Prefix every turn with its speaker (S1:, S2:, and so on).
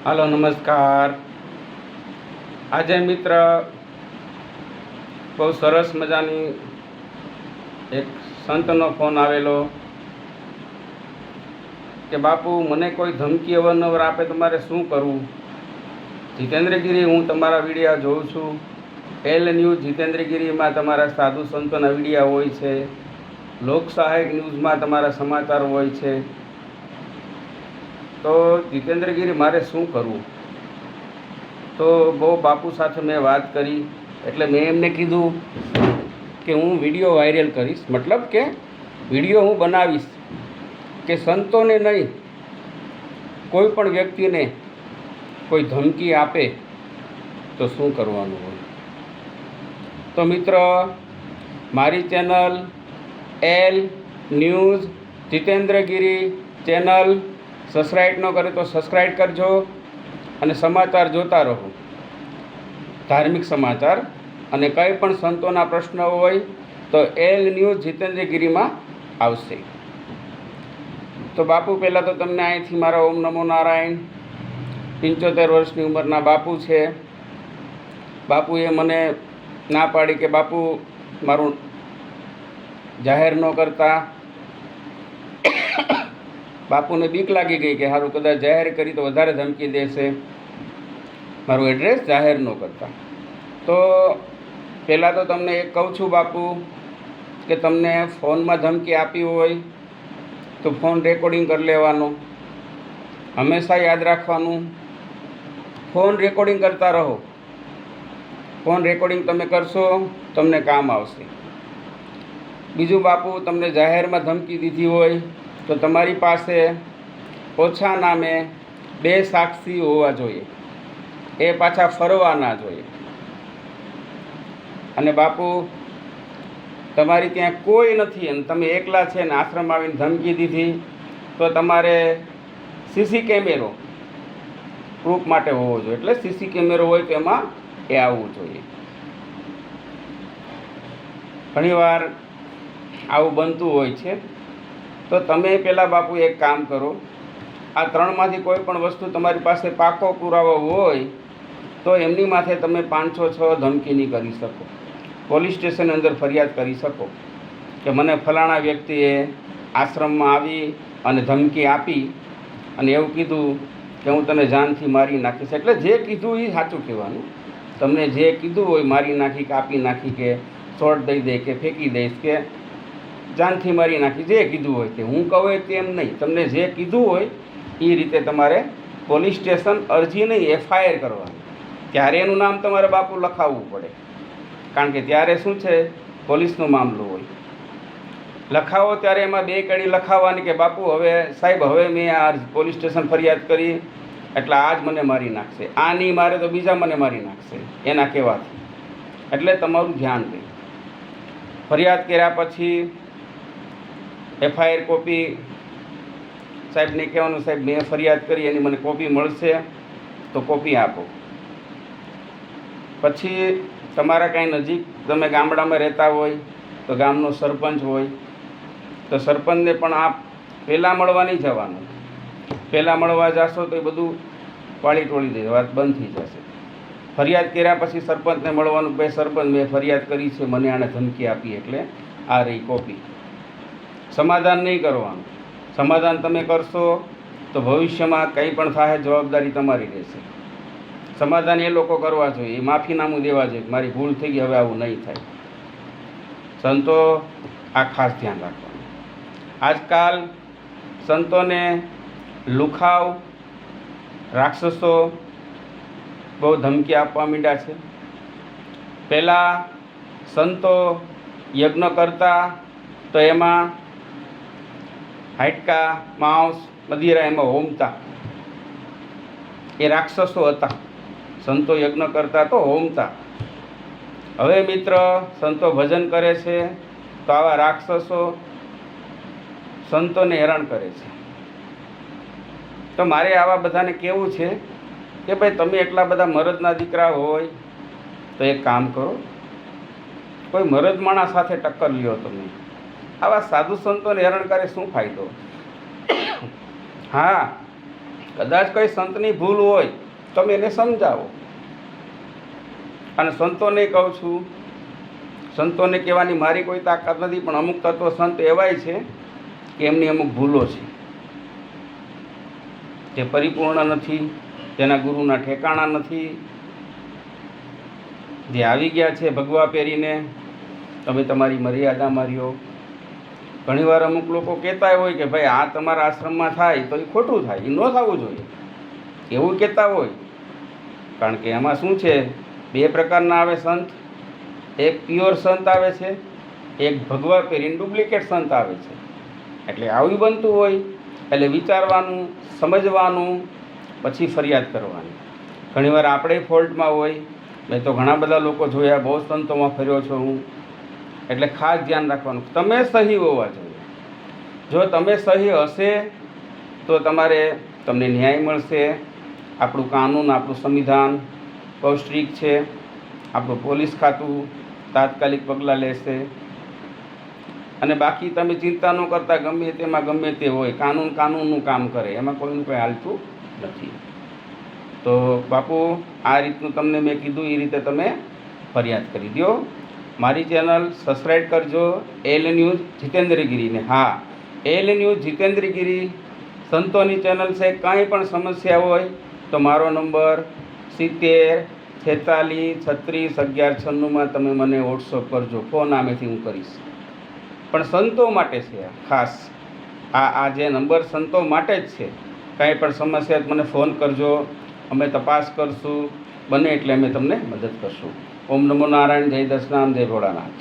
S1: હાલો નમસ્કાર। આજે મિત્ર બહુ સરસ મજાની એક સંતનો ફોન આવેલો કે બાપુ મને કોઈ ધમકી અવારનવાર આપે તો મારે શું કરવું। જીતેન્દ્રગીરી હું તમારા વિડીયા જોઉં છું। એલ ન્યૂઝ જીતેન્દ્રગીરીમાં તમારા સાધુ સંતોના વિડીયા હોય છે, લોક સહાયક ન્યૂઝમાં તમારા સમાચાર હોય છે। તો જીતેન્દ્રગીરી મારે શું કરવું? તો બહુ બાપુ સાથે મેં વાત કરી, એટલે મેં એમને કીધું કે હું વિડીયો વાયરલ કરીશ, મતલબ કે વિડીયો હું બનાવીશ કે સંતોને નહીં, કોઈ પણ વ્યક્તિને કોઈ ધમકી આપે તો શું કરવાનું હોય। તો મિત્ર, મારી channel L news Jitendragiri channel subscribe ન કરે તો સબસ્ક્રાઈબ કરજો અને સમાચાર જોતા રહો, ધાર્મિક સમાચાર, અને કંઈ પણ સંતોના પ્રશ્ન હોય તો એલ ન્યૂઝ જીતેન્દ્રગીરીમાં આવશે। તો બાપુ, પહેલાં તો તમને અહીંથી મારા ઓમ નમો નારાયણ। 75 વર્ષની ઉંમરના બાપુ છે। બાપુએ મને ના પાડી કે બાપુ મારું જાહેર ન કરતા। બાપુને બીક લાગી ગઈ કે સારું કદાચ જાહેર કરી તો વધારે ધમકી દેશે, મારું એડ્રેસ જાહેર ન કરતા। તો પહેલાં તો તમને એક કહું છું બાપુ કે તમને ફોનમાં ધમકી આપી હોય તો ફોન રેકોર્ડિંગ કરી લેવાનો। હંમેશા યાદ રાખવાનું, ફોન રેકોર્ડિંગ કરતા રહો। ફોન રેકોર્ડિંગ તમે કરશો તમને કામ આવશે। બીજું બાપુ, તમને જાહેરમાં ધમકી દીધી હોય તો તમારી પાસે ઓછા નામે 2 સાક્ષી હોવા જોઈએ, એ પાછા ફરવા ના જોઈએ। અને બાપુ, તમારી ત્યાં કોઈ નથી અને તમે એકલા છે ને આશ્રમ આવીને ધમકી દીધી તો તમારે સીસી કેમેરો પ્રૂફ માટે હોવો જોઈએ, એટલે સીસી કેમેરો હોય તો એમાં એ આવવું જોઈએ। ઘણીવાર આવું બનતું હોય છે। તો તમે પહેલાં બાપુ એક કામ કરો, આ 3માંથી કોઈ પણ વસ્તુ તમારી પાસે પાકો પુરાવો હોય તો એમની માથે તમે 506 ધમકી નહીં કરી શકો, પોલીસ સ્ટેશનની અંદર ફરિયાદ કરી શકો કે મને ફલાણા વ્યક્તિએ આશ્રમમાં આવી અને ધમકી આપી અને એવું કીધું કે હું તને જાનથી મારી નાખીશ। એટલે જે કીધું એ સાચું કહેવાનું। તમને જે કીધું હોય, મારી નાખી, કાપી નાખી, કે શોર્ટ દઈ દે, કે ફેંકી દઈશ, કે જાનથી મારી નાખી, જે કીધું હોય તે, હું કહું તેમ નહીં, તમને જે કીધું હોય એ રીતે તમારે પોલીસ સ્ટેશન અરજી નહીં, FIR કરવાની। ત્યારે એનું નામ તમારે બાપુ લખાવવું પડે, કારણ કે ત્યારે શું છે, પોલીસનો મામલો હોય। લખાવો ત્યારે એમાં 2 કડી લખાવવાની કે બાપુ હવે સાહેબ, હવે મેં આ પોલીસ સ્ટેશન ફરિયાદ કરી એટલે આજ મને મારી નાખશે, આ નહીં મારે તો બીજા મને મારી નાખશે, એના કહેવાથી। એટલે તમારું ધ્યાન દે। ફરિયાદ કર્યા પછી FIR કોપી સાહેબને કહેવાનું, સાહેબ મેં ફરિયાદ કરી, એની મને કોપી મળશે તો કોપી આપો। પછી તમારા કાંઈ નજીક તમે ગામડામાં રહેતા હોય તો ગામનો સરપંચ હોય તો સરપંચને પણ આપ પહેલાં મળવા નહીં જવાનું। પહેલાં મળવા જશો તો એ બધું વાળી ટોળી દે, વાત બંધ થઈ જશે। ફરિયાદ કર્યા પછી સરપંચને મળવાનું, ભાઈ સરપંચ મેં ફરિયાદ કરી છે, મને આણે ધમકી આપી, એટલે આ રહી કોપી। સમાધાન નહીં કરવાનું। સમાધાન તમે કરશો તો ભવિષ્યમાં કંઈ પણ થાય જવાબદારી તમારી રહેશે। સમાધાન એ લોકો કરવા જોઈએ, એ માફીનામું દેવા જોઈએ, મારી ભૂલ થઈ ગઈ, હવે આવું નહીં થાય। સંતો આ ખાસ ધ્યાન રાખવાનું। આજકાલ સંતોને લુખાવ, રાક્ષસો બહુ ધમકી આપવા માંડ્યા છે। પહેલાં સંતો યજ્ઞ કરતા તો એમાં હાડકા, માંસ, મદિરા એમાં હોમતા, એ રાક્ષસો હતા। સંતો યજ્ઞ કરતા તો હોમતા। હવે મિત્ર, સંતો ભજન કરે છે તો આવા રાક્ષસો સંતોને હેરાન કરે છે। તો મારે આવા બધાને કહેવું છે કે ભાઈ તમે એટલા બધા મરદના દીકરા હોય તો એક કામ કરો, કોઈ મરદ માણસ સાથે ટક્કર લ્યો તમે। આવા સાધુ સંતોને હેરાન કરે શું ફાયદો? હા, કદાચ કોઈ સંતની ભૂલ હોય તમે એને સમજાવો. અને સંતોને કહું છું, સંતોને કહેવાની મારી કોઈ તાકાત નથી, પણ અમુક તત્વ સંત એવાય છે કે એમની અમુક ભૂલો છે, જે પરિપૂર્ણ નથી, જેના ગુરુના ઠેકાણા નથી, જે આવી ગયા છે ભગવા પહેરીને, તમે તમારી મર્યાદા માર્યો. ઘણીવાર અમુક લોકો કહેતા હોય કે ભાઈ આ તમારા આશ્રમમાં થાય તો એ ખોટું થાય, એ ન થવું જોઈએ એવું કહેતા હોય. કારણ કે એમાં શું છે, બે પ્રકારના આવે સંત. એક પ્યોર સંત આવે છે, એક ભગવા પહેરીને ડુપ્લિકેટ સંત આવે છે. એટલે આવું બનતું હોય એટલે વિચારવાનું, સમજવાનું, પછી ફરિયાદ કરવાની. ઘણીવાર આપણે ફોલ્ટમાં હોય. મેં તો ઘણા બધા લોકો જોયા, બહુ સંતોમાં ફર્યો છું હું. એટલે ખાસ ધ્યાન રાખવાનું, તમે સહી હોવા જોઈએ. જો તમે સહી હશે તો તમને ન્યાય મળશે. આપણું કાનૂન, આપણું સંવિધાન બહુ સ્ટ્રિક્ટ છે. આપણું પોલીસ ખાતું તાત્કાલિક પગલાં લેશે. અને બાકી તમે ચિંતા ન કરતા, ગમે તેમાં ગમે તે હોય, કાનૂનનું કામ કરે, એમાં કોઈનું કંઈ હાલતું નથી. તો બાપુ, આ રીતનું તમને મેં કીધું એ રીતે તમે ફરિયાદ કરી દો. મારી ચેનલ સબસ્ક્રાઈબ કરજો, એલ ન્યૂઝ જીતેન્દ્રગીરીને. હા, એલ ન્યૂઝ જીતેન્દ્રગીરી સંતોની ચેનલ છે. કાંઈ પણ સમસ્યા હોય તો મારો નંબર 70 46 36 11 96 તમે મને વોટ્સઅપ કરજો. ફોન આમેથી હું કરીશ. પણ સંતો માટે છે ખાસ. આ જે નંબર સંતો માટે જ છે. કાંઈ પણ સમસ્યા મને ફોન કરજો, અમે તપાસ કરશું. બને એટલે અમે તમને મદદ કરશું. ઓમ નમો નારાયણ. જય દશનામ. જય ભોળાનાથ.